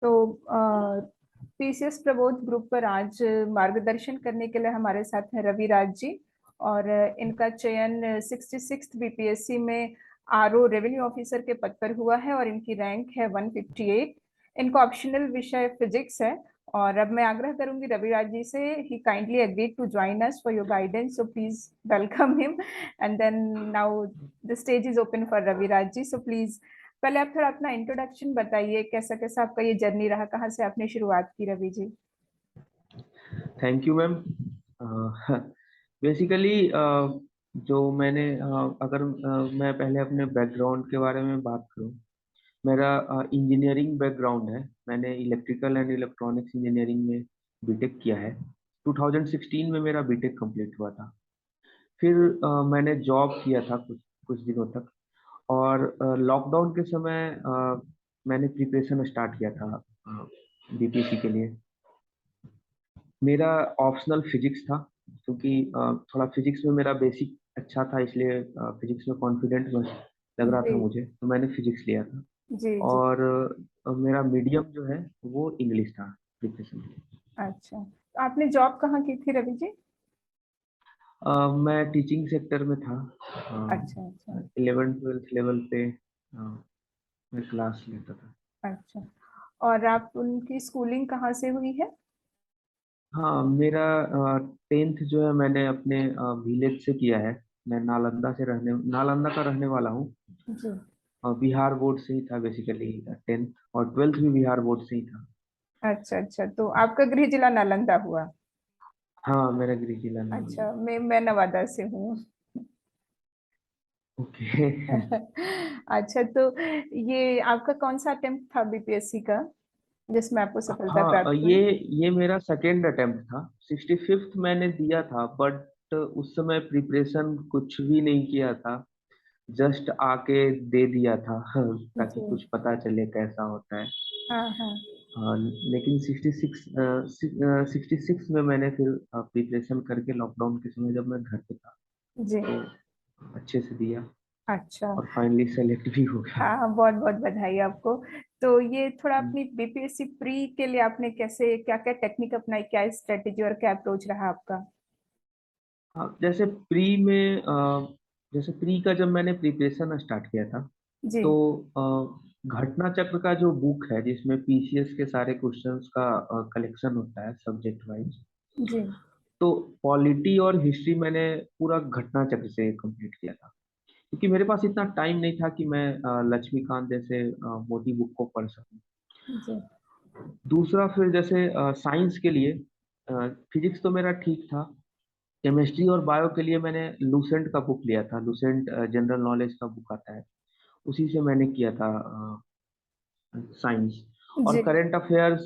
तो PCS Prabodh group पर आज मार्गदर्शन करने के लिए हमारे साथ हैं रवि राज जी। और इनका चयन 66 बीपीएससी में आरओ रेवेन्यू ऑफिसर के पद पर हुआ है और इनकी रैंक है 158। इनका ऑप्शनल विषय फिजिक्स है। और अब मैं आग्रह करूंगी रवि राज जी से, he kindly agreed to join us for your guidance, so please welcome him. And then now the stage is open for Ravi Raj ji, so please पहले आप थोड़ा अपना इंट्रोडक्शन बताइए, कैसा कैसा आपका ये जर्नी रहा, कहाँ से आपने शुरुआत की Ravi ji. Thank you ma'am. Basically जो मैंने अगर मैं पहले अपने बैकग्राउंड के बारे में बात करूं, मेरा इंजीनियरिंग बैकग्राउंड है। मैंने इलेक्ट्रिकल एंड इलेक्ट्रॉनिक्स इंजीनियरिंग में बीटेक किया है। 2016 में मेरा बीटेक कंप्लीट हुआ था। फिर मैंने जॉब किया था कुछ कुछ दिनों तक। और लॉकडाउन के समय मैंने प्रिपरेशन स्टार्ट किया था बीपीएससी के लिए। मेरा ऑप्शनल फिजिक्स था, क्योंकि थोड़ा फिजिक्स में मेरा बेसिक अच्छा था, इसलिए फिजिक्स में कॉन्फिडेंट लग रहा जी था मुझे, तो मैंने फिजिक्स लिया था। जी जी। और मेरा मीडियम जो है वो इंग्लिश था प्रिपरेशन के लिए। अच्छा, तो आपने जॉब कहाँ की थी रवि जी? मैं टीचिंग सेक्टर में था। अच्छा अच्छा। 11th 12th लेवल पे मैं क्लास लेता था। अच्छा, और आप उनकी स्कूलिंग कहाँ से हुई है? हाँ, मेरा 10th जो है मैंने अपने विलेज से किया है। मैं नालंदा का रहने वाला हूँ। जी। बिहार बोर्ड से ही था बेसिकली 10th, और 12th भी बिहार बोर्ड से ही था। अच्छा अच्छा, तो आपका गृह जिला नालंदा हुआ? हाँ, मेरा गृह जिला अच्छा, नालंदा। मैं नवादा से हूँ। ओके। अच्छा, तो ये आपका कौन सा अटेम्प्ट था बीपीएससी का जिसमें आपको सफलता हाँ, प्राप्त हुई? ये मेरा सेकेंड अटेम्प्ट था। 65th मैंने दिया था, बट उस समय प्रिपरेशन कुछ भी नहीं किया था। जस्ट आके दे दिया था ताकि जी। कुछ पता चले कैसा होता है। हाँ हाँ। लेकिन 66 में मैंने फिर प्रिपरेशन करके लॉकडाउन के समय जब मैं घर पे था, जी। तो अच्छे से दिया अच्छा। और फाइनली सेलेक्ट भी हो गया। हाँ, बहुत बहुत बधाई आपको। तो ये थोड़ा अपनी बीपीएससी प्री के लिए आपने कैसे, क्या क्या टेक्निक अपनाई, क्या स्ट्रेटेजी और क्या अप्रोच रहा आपका? हाँ, जैसे प्री का जब मैंने प्रिपरेशन स्टार्ट किया था, जी तो घटना चक्र का जो बुक है जिसमें पीसीएस के सारे क्वेश्चंस का कलेक्शन होता है सब्जेक्ट वाइज, जी। तो पॉलिटी और हिस्ट्री मैंने पूरा घटना चक्र से कंप्लीट किया था। क्योंकि मेरे पास इतना टाइम नहीं था कि मैं लक्ष्मीकांत जैसे मोटी बुक को पढ़ सकूं। जी। दूसरा, फिर जैसे साइंस के लिए फिजिक्स तो मेरा ठीक था। केमिस्ट्री और बायो के लिए मैंने लूसेंट का बुक लिया था। लूसेंट जनरल नॉलेज का बुक आता है, उसी से मैंने किया था साइंस। और जी। करंट अफेयर्स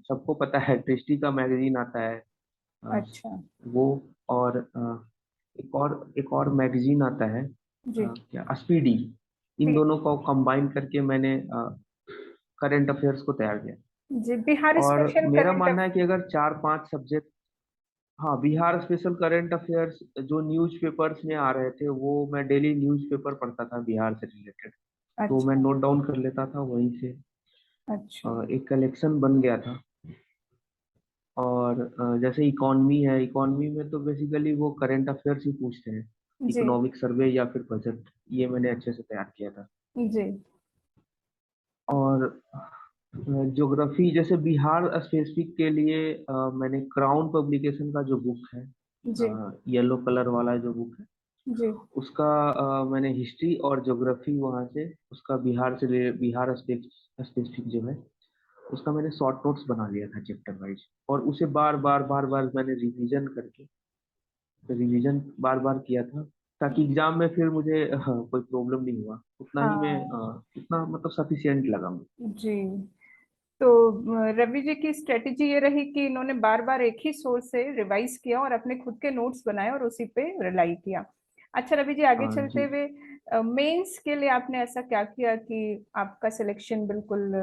सबको पता है, दृष्टि का मैगजीन आता है, अ, अच्छा। वो। और एक और मैगजीन आता है, जी। क्या, स्पीडी। इन पी- दोनों को कंबाइन करके मैंने करंट अफेयर्स को तैयार किया। जी, बिहार और स्पेशल मेरा करंट। मानना है कि अगर 4 5 सब्जेक्ट, हाँ, बिहार स्पेशल करंट अफेयर्स जो न्यूज़पेपर्स में आ रहे थे, वो मैं डेली न्यूज़पेपर पढ़ता था बिहार से रिलेटेड, तो मैं अच्छा नोट डाउन कर लेता था वहीं से। अच्छा। एक कलेक्शन बन गया था। और जैसे इकोनॉमी है, इकोनॉमी में तो बेसिकली वो करंट अफेयर्स ही पूछते हैं। जी इकोनॉमिक सर्वे या फिर बजट, ये मैंने अच्छे से तैयार किया था। जी और ज्योग्राफी, जैसे बिहार स्पेसिफिक के लिए मैंने क्राउन पब्लिकेशन का जो बुक है, जी येलो कलर वाला जो बुक है, जी। उसका मैंने हिस्ट्री और ज्योग्राफी वहाँ से, उसका बिहार स्पेसिफिक जो है, उसका मैंने शॉर्ट नोट्स बना लिया था चैप्टर वाइज। और उसे बार बार मैंने बार बार किया था, ताकि एग्जाम में फिर मुझे कोई प्रॉब्लम नहीं हुआ। उतना ही मैं हाँ उतना मतलब सफिशियंट लगा मुझे। जी। तो रवि जी की स्ट्रेटेजी ये रही कि इन्होंने बार बार एक ही सोर्स से रिवाइज किया और अपने खुद के नोट्स बनाए और उसी पे रिलाई किया। अच्छा रवि जी, आगे चलते जी। हुए मेंस के लिए आपने ऐसा क्या किया कि आपका सिलेक्शन बिल्कुल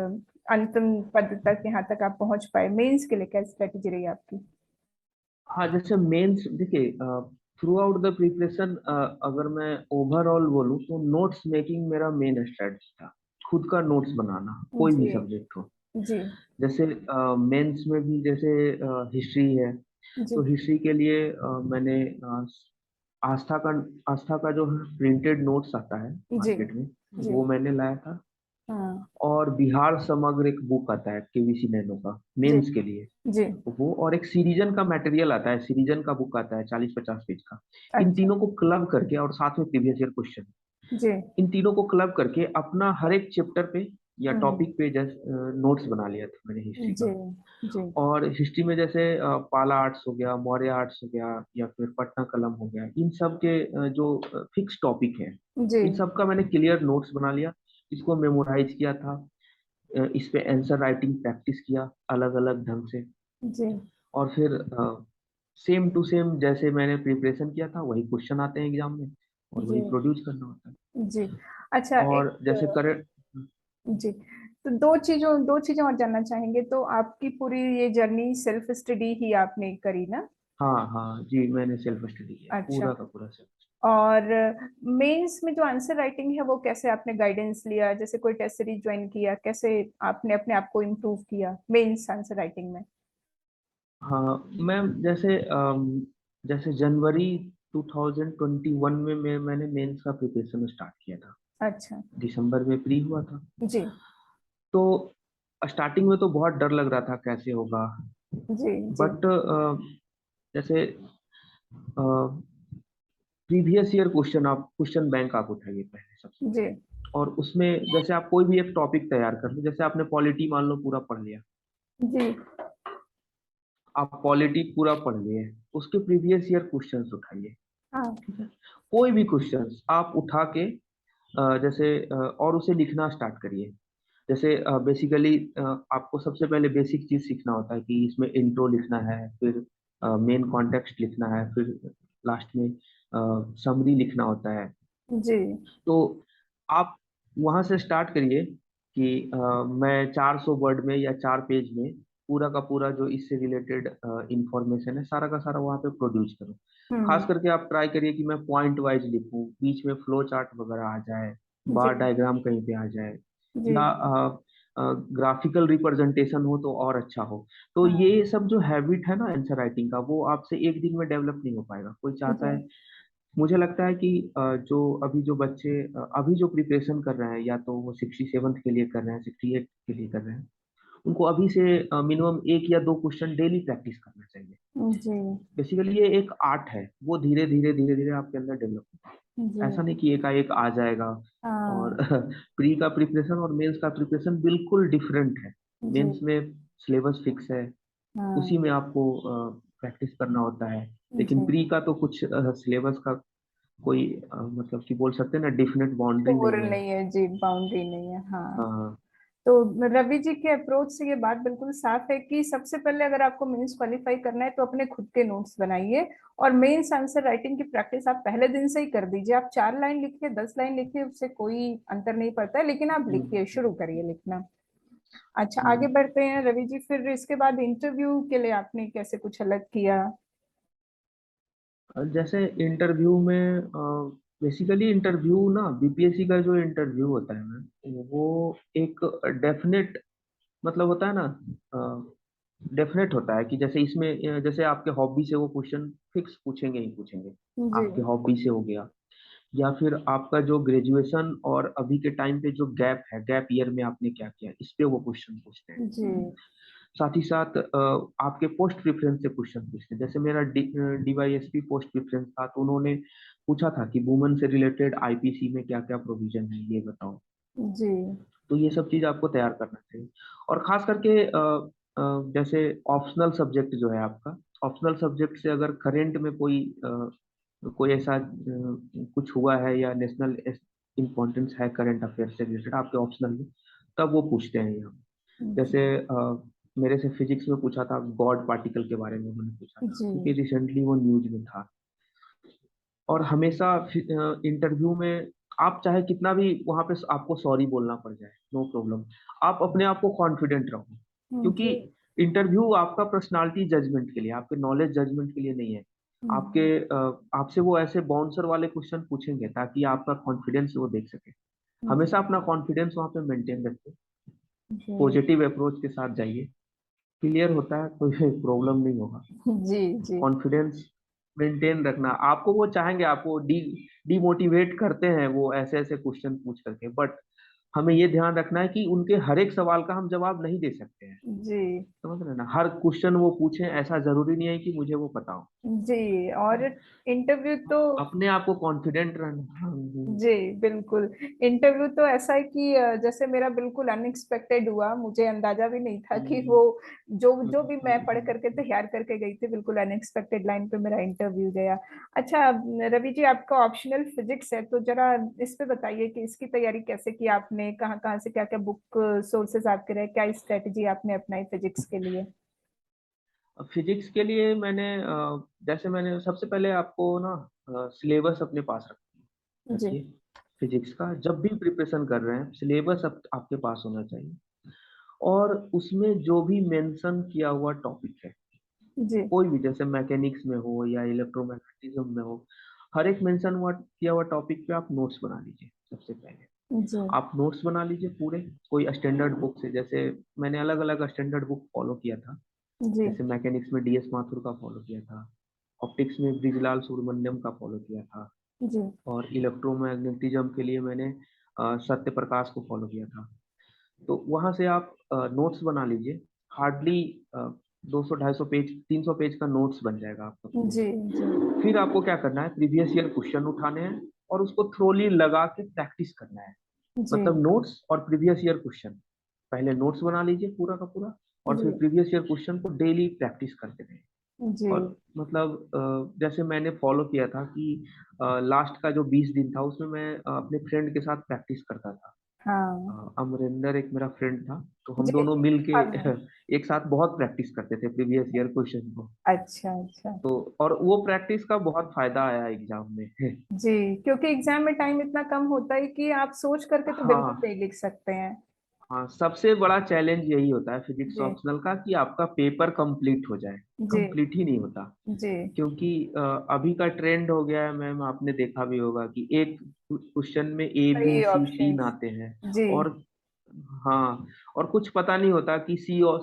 अंतिम पद तक, यहाँ तक आप पहुंच पाए? मेंस के लिए क्या स्ट्रेटेजी रही आपकी? हाँ, जैसे मेंस देखिए, थ्रू आउट द प्रिपरेशन अगर मैं ओवरऑल बोलूँ तो नोट्स मेकिंग मेरा मेन स्ट्रेटजी था। खुद का नोट्स बनाना, कोई भी जी सब्जेक्ट हो। जी जैसे मेंस में भी जैसे हिस्ट्री है, जी तो हिस्ट्री के लिए मैंने आस्था का आस्था का जो प्रिंटेड नोट्स आता है जी मार्केट में, जी। वो मैंने लाया था। हाँ और बिहार समग्र एक बुक आता है केवीसी नैनो का, जी मेंस के लिए। जी। वो और एक सीरीजन का मटेरियल आता है, सीरीजन का बुक आता है 40-50 पेज का। इन अच्छा। तीनों को क्लब करके और साथ में प्रीवियस ईयर क्वेश्चन, जी। इन तीनों को क्लब करके अपना हर एक चैप्टर पे या हम्म। टॉपिक पे नोट्स बना लिया था मैंने हिस्ट्री जी का। जी और हिस्ट्री में जैसे पाला आर्ट्स हो गया, मौर्य आर्ट्स हो गया, या फिर पटना कलम हो गया, इन सब के जो फिक्स टॉपिक है, जी इन सब का मैंने क्लियर नोट्स बना लिया। इसको मेमोराइज किया था, इस पे आंसर राइटिंग प्रैक्टिस किया अलग अलग ढंग से। जी और फिर सेम टू सेम जैसे मैंने प्रिपरेशन किया था वही क्वेश्चन आते हैं एग्जाम में, और जी वही प्रोड्यूस करना होता है। जी। अच्छा और जैसे एक करंट। जी। तो दो चीजें और जानना चाहेंगे। तो आपकी पूरी ये जर्नी सेल्फ स्टडी ही आपने करी ना? हाँ हाँ जी, मैंने सेल्फ स्टडी किया अच्छा। पूरा का पूरा सेल्फ। और मेंस में जो आंसर राइटिंग है वो कैसे आपने गाइडेंस लिया? जैसे कोई टेस्ट सीरीज ज्वाइन किया, कैसे आपने अपने आप को इम्प्रूव किया मेंस आंसर राइटिंग में? हाँ मैम, जैसे जैसे जनवरी 2021 में मैंने मेंस का प्रिपरेशन स्टार्ट किया था। अच्छा। दिसंबर में प्री हुआ था। जी तो स्टार्टिंग में तो बहुत डर लग रहा था कैसे होगा। जी जी बट जैसे प्रीवियस ईयर क्वेश्चन, आप क्वेश्चन बैंक आप उठाइए पहले सबसे जी पहले। और उसमें जैसे आप कोई भी एक टॉपिक तैयार कर लो, जैसे आपने पॉलिटी मान लो पूरा पढ़ लिया, जी। आप पॉलिटी पूरा पढ़ लिए, उसके प्रीवियस ईयर क्वेश्चंस उठाइए। हाँ ठीक है, कोई भी क्वेश्चंस आप उठा के जैसे और उसे लिखना स्टार्ट करिए। जैसे बेसिकली आपको सबसे पहले बेसिक चीज सीखना होता है कि इसमें इंट्रो लिखना है, फिर मेन कॉन्टेक्स्ट लिखना है, फिर लास्ट में समरी लिखना होता है। जी तो आप वहां से स्टार्ट करिए कि मैं 400 वर्ड में या 4 पेज में पूरा का पूरा जो इससे रिलेटेड इंफॉर्मेशन है सारा का सारा वहां पे प्रोड्यूस करूँ। खास हम्म। करके आप ट्राई करिए कि मैं पॉइंट वाइज लिखूं, बीच में फ्लो चार्ट वगैरह आ जाए, जी बार डायग्राम कहीं पे आ जाए, जी। या ग्राफिकल रिप्रेजेंटेशन हो तो और अच्छा हो। तो हाँ ये सब जो हैबिट है ना आंसर राइटिंग का, वो आपसे एक दिन में डेवलप नहीं हो पाएगा। कोई जी चाहता है, मुझे लगता है कि जो अभी जो बच्चे अभी जो प्रिपरेशन कर रहे हैं, या तो वो 67th के लिए कर रहे हैं, 68 के लिए कर रहे हैं, उनको अभी से मिनिमम एक या दो क्वेश्चन डेली प्रैक्टिस करना चाहिए। जी बेसिकली ये एक आर्ट है, वो धीरे धीरे धीरे धीरे आपके अंदर डेवलप होता जी। है। ऐसा नहीं कि एकाएक आ जाएगा। और हाँ प्री का प्रिपरेशन और मेंस का प्रिपरेशन बिल्कुल डिफरेंट है। जी। मेंस में सिलेबस फिक्स है, हाँ उसी में आपको प्रैक्टिस करना होता है। लेकिन जी। प्री का तो कुछ सिलेबस का कोई मतलब कि बोल सकते हैं ना, डेफिनेट बाउंड्री और नहीं है। नहीं है जी, बाउंड्री नहीं है। हाँ। हाँ तो रवि जी के अप्रोच से ये बात बिल्कुल साफ है कि सबसे पहले अगर आपको मेंस क्वालिफाई करना है तो अपने खुद के नोट्स बनाइए, और मेंस आंसर राइटिंग की प्रैक्टिस आप पहले दिन से ही कर दीजिए। आप 4 लाइन लिखिए, 10 लाइन लिखिए, उससे कोई अंतर नहीं पड़ता है, लेकिन आप लिखिए, शुरू करिए लिखना। अच्छा, आगे हम्म। बढ़ते हैं रवि जी। फिर इसके बाद इंटरव्यू के लिए आपने कैसे कुछ अलग किया? जैसे इंटरव्यू में बेसिकली इंटरव्यू ना, बीपीएससी का जो इंटरव्यू होता है ना, वो एक डेफिनेट मतलब होता है ना, डेफिनेट होता है कि जैसे इसमें जैसे आपके हॉबी से वो क्वेश्चन फिक्स पूछेंगे ही पूछेंगे। जी आपके हॉबी से हो गया, या फिर आपका जो ग्रेजुएशन और अभी के टाइम पे जो गैप है, गैप ईयर में आपने क्या किया, इस पे वो क्वेश्चन पूछते हैं। जी साथ ही साथ आपके पोस्ट प्रेफरेंस से क्वेश्चन पूछते हैं। जैसे मेरा डीवाईएसपी पोस्ट प्रेफरेंस था, तो उन्होंने पूछा था कि वुमेन से रिलेटेड आईपीसी में क्या क्या प्रोविजन है, ये बताओ। जी तो ये सब चीज आपको तैयार करना चाहिए। और खास करके जैसे ऑप्शनल सब्जेक्ट जो है आपका, ऑप्शनल सब्जेक्ट से अगर करंट में कोई ऐसा कुछ हुआ है या नेशनल इम्पोर्टेंस है करंट अफेयर से रिलेटेड आपके ऑप्शनल में, तब वो पूछते हैं यहाँ। जी जैसे मेरे से फिजिक्स में पूछा था, गॉड पार्टिकल के बारे में उन्होंने पूछा था, जी क्योंकि रिसेंटली वो न्यूज में था। और हमेशा इंटरव्यू में आप चाहे कितना भी वहां पे आपको सॉरी बोलना पड़ जाए, नो प्रॉब्लम, आप अपने आप को कॉन्फिडेंट रहो। क्योंकि जी इंटरव्यू आपका पर्सनालिटी जजमेंट के लिए, आपके नॉलेज जजमेंट के लिए नहीं है। आपके आपसे वो ऐसे बाउंसर वाले क्वेश्चन पूछेंगे ताकि आपका कॉन्फिडेंस वो देख सके। जी हमेशा अपना कॉन्फिडेंस वहाँ पे मेंटेन रखिए, जी पॉजिटिव अप्रोच के साथ जाइए, क्लियर होता है कोई प्रॉब्लम नहीं होगा। जी जी कॉन्फिडेंस मेंटेन रखना, आपको वो चाहेंगे, आपको डीमोटिवेट करते हैं वो ऐसे ऐसे क्वेश्चन पूछ करके, बट हमें ये ध्यान रखना है कि उनके हर एक सवाल का हम जवाब नहीं दे सकते हैं। जी समझ रहे हैं ना, हर क्वेश्चन वो पूछें ऐसा जरूरी नहीं है कि मुझे वो पता हो। जी। और इंटरव्यू तो, अपने आप को कॉन्फिडेंट रहना। हाँ, जी बिल्कुल, इंटरव्यू तो ऐसा है कि जैसे मेरा बिल्कुल अनएक्सपेक्टेड हुआ, मुझे अंदाजा भी नहीं था कि वो जो जो भी मैं पढ़ करके तैयार करके गई थी, बिल्कुल अनएक्सपेक्टेड लाइन पे मेरा इंटरव्यू गया। अच्छा रवि जी, आपका ऑप्शनल फिजिक्स है, तो जरा इस पे बताइए कि इसकी तैयारी कैसे की आपने, कहाँ कहाँ से क्या क्या बुक सोर्सेज आपके रहे, क्या स्ट्रेटेजी आपने अपनाई फिजिक्स के लिए? फिजिक्स के लिए मैंने जैसे मैंने सबसे पहले आपको ना सिलेबस अपने पास जी रखिए। फिजिक्स का जब भी प्रिपरेशन कर रहे हैं, सिलेबस आपके पास होना चाहिए, और उसमें जो भी मेंशन किया हुआ टॉपिक है, जी कोई भी, जैसे मैकेनिक्स में हो या इलेक्ट्रोमैग्नेटिज्म में हो, हर एक मेंशन हुआ किया हुआ टॉपिक पे आप नोट्स बना लीजिए सबसे पहले। जी आप नोट्स बना लीजिए पूरे, कोई स्टैंडर्ड बुक से, जैसे मैंने अलग अलग स्टैंडर्ड बुक फॉलो किया था। जी जैसे मैकेनिक्स में डीएस माथुर का फॉलो किया था, ऑप्टिक्स में ब्रिजलाल सुब्रमण्यम का फॉलो किया था, जी और इलेक्ट्रोमैग्नेटिज्म के लिए मैंने सत्य प्रकाश को फॉलो किया था। तो वहां से आप नोट्स बना लीजिए। हार्डली 200 250 पेज 300 पेज का नोट्स बन जाएगा आपका पूरा। जी जी फिर आपको क्या करना है, प्रीवियस ईयर क्वेश्चन उठाने हैं और उसको थ्रोली लगा के प्रैक्टिस करना है। जी मतलब नोट्स और प्रीवियस ईयर क्वेश्चन, पहले नोट्स बना लीजिए पूरा का पूरा, और जी फिर प्रीवियस ईयर क्वेश्चन को डेली प्रैक्टिस करते रहे। जी और मतलब जैसे मैंने फॉलो किया था कि लास्ट का जो 20 दिन था उसमें मैं अपने फ्रेंड के साथ प्रैक्टिस करता था। हाँ अमरिंदर एक मेरा फ्रेंड था, तो हम जी दोनों जी मिल के हाँ हाँ। एक साथ बहुत प्रैक्टिस करते थे प्रीवियस ईयर क्वेश्चन को। अच्छा अच्छा। तो और वो प्रैक्टिस का बहुत फायदा आया एग्जाम में। जी, क्योंकि एग्जाम में टाइम इतना कम होता है कि आप सोच करके तो बिल्कुल हाँ नहीं लिख सकते हैं। हाँ, सबसे बड़ा चैलेंज यही होता है फिजिक्स जी ऑप्शनल का, कि आपका पेपर कंप्लीट हो जाए। जी कंप्लीट ही नहीं होता, जी क्योंकि अभी का ट्रेंड हो गया है मैम, आपने देखा भी होगा कि एक क्वेश्चन में ए बी कई सी तीन ऑप्शंस। आते हैं। जी और हाँ, और कुछ पता नहीं होता कि सी, और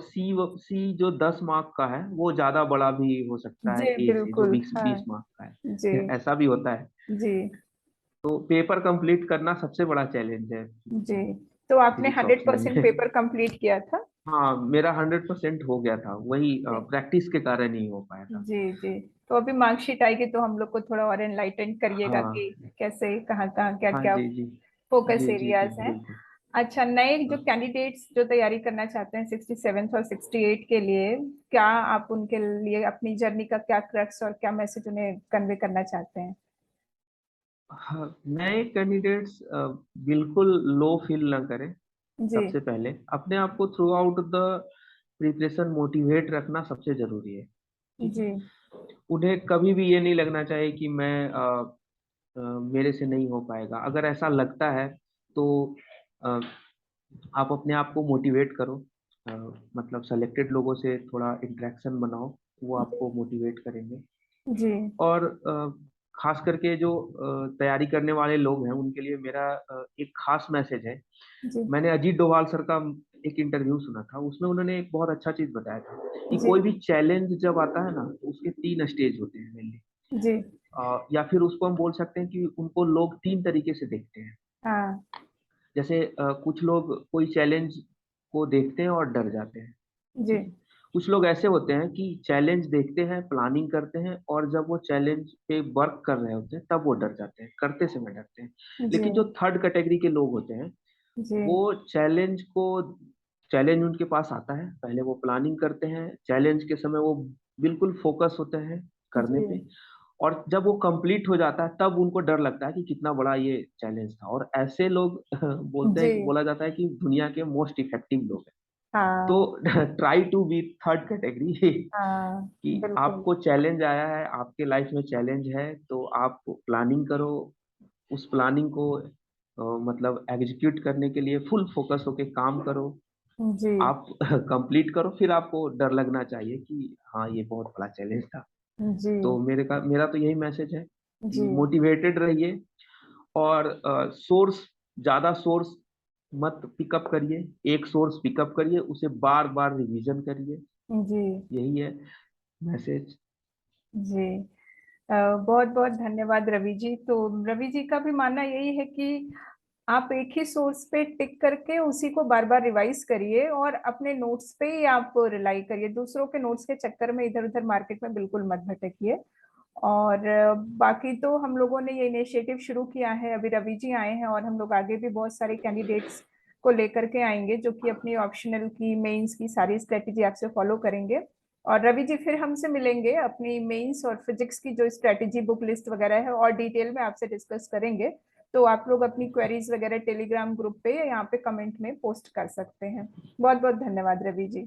सी जो 10 मार्क का है वो ज्यादा बड़ा भी हो सकता है जी ए से जो बिल्कुल बीस हाँ। बीस मार्क का जी है। ऐसा भी होता है। जी तो पेपर कंप्लीट करना सबसे बड़ा चैलेंज है जी। तो आपने फिजिक्स ऑप्शनल 100% में। पेपर कंप्लीट किया था? हाँ, मेरा 100% हो गया था, वही जी प्रैक्टिस के कारण ही हो पाया था। जी जी। तो अभी मार्कशीट आएगी तो हम लोग को थोड़ा और एनलाइटन करिएगा कि हाँ कैसे, कहाँ कहाँ क्या हाँ क्या जी जी फोकस जी जी जी एरियाज हैं। बिल्कुल। अच्छा, नए जो हाँ। कैंडिडेट्स जो तैयारी करना चाहते हैं 67 और 68 के लिए, क्या आप उनके लिए अपनी जर्नी का क्या क्रक्स और क्या मैसेज उन्हें कन्वे करना चाहते हैं? हाँ, नए कैंडिडेट्स बिल्कुल लो फील ना करें। जी सबसे पहले अपने आप को through out the preparation motivate रखना सबसे जरूरी है। ठीक है, जी उन्हें कभी भी ये नहीं लगना चाहिए कि मेरे से नहीं हो पाएगा। अगर ऐसा लगता है तो अ, आप अपने आप को मोटिवेट करो। अ, मतलब सेलेक्टेड लोगों से थोड़ा इंटरेक्शन बनाओ, वो आपको मोटिवेट करेंगे। जी और खास करके जो तैयारी करने वाले लोग हैं उनके लिए मेरा एक खास मैसेज है। जी मैंने अजीत डोभाल सर का एक इंटरव्यू सुना था, उसमें उन्होंने एक बहुत अच्छा चीज बताया था कि जी कोई भी चैलेंज जब आता है ना तो उसके 3 स्टेज होते हैं मेनली। जी या फिर उसको हम बोल सकते हैं कि उनको लोग 3 तरीके से देखते हैं। हाँ जैसे कुछ लोग कोई चैलेंज को देखते हैं और डर जाते हैं। जी ठीक है, कुछ लोग ऐसे होते हैं कि चैलेंज देखते हैं, प्लानिंग करते हैं, और जब वो चैलेंज पे वर्क कर रहे होते हैं तब वो डर जाते हैं, करते समय डरते हैं। जी लेकिन जो थर्ड कैटेगरी के लोग होते हैं, जी वो चैलेंज उनके पास आता है, पहले वो प्लानिंग करते हैं, चैलेंज के समय वो बिल्कुल फोकस होते हैं करने जी पे, और जब वो कंप्लीट हो जाता है तब उनको डर लगता है कि कितना बड़ा ये चैलेंज था। और ऐसे लोग बोलते जी हैं, बोला जाता है कि दुनिया के मोस्ट इफेक्टिव लोग हैं। हाँ तो try to be third category. हाँ कि बिल्कुल। आपको चैलेंज आया है, आपके लाइफ में चैलेंज है, तो आप प्लानिंग करो, उस प्लानिंग को मतलब एग्जीक्यूट करने के लिए फुल फोकस होके काम करो। जी आप कंप्लीट करो, फिर आपको डर लगना चाहिए कि हाँ ये बहुत बड़ा चैलेंज था। जी तो मेरा तो यही मैसेज है जी कि मोटिवेटेड रहिए, और सोर्स, ज्यादा सोर्स मत पिकअप करिए, एक सोर्स पिकअप करिए, उसे बार बार रिवीजन करिए। जी यही है मैसेज। जी। बहुत बहुत धन्यवाद रवि जी। तो रवि जी का भी मानना यही है कि आप एक ही सोर्स पे टिक करके उसी को बार बार रिवाइज करिए और अपने नोट्स पे ही आप रिलाई करिए, दूसरों के नोट्स के चक्कर में इधर उधर मार्केट में बिल्कुल मत भटकिए। और बाकी तो हम लोगों ने ये इनिशिएटिव शुरू किया है, अभी रवि जी आए हैं और हम लोग आगे भी बहुत सारे कैंडिडेट्स को लेकर के आएंगे जो कि अपनी ऑप्शनल की, मेंस की सारी स्ट्रेटेजी आपसे फॉलो करेंगे। और रवि जी फिर हमसे मिलेंगे, अपनी मेंस और फिजिक्स की जो स्ट्रेटेजी बुक लिस्ट वगैरह है और डिटेल में आपसे डिस्कस करेंगे। तो आप लोग अपनी क्वेरीज वगैरह टेलीग्राम ग्रुप पे या यहाँ पे कमेंट में पोस्ट कर सकते हैं। बहुत बहुत धन्यवाद रवि जी।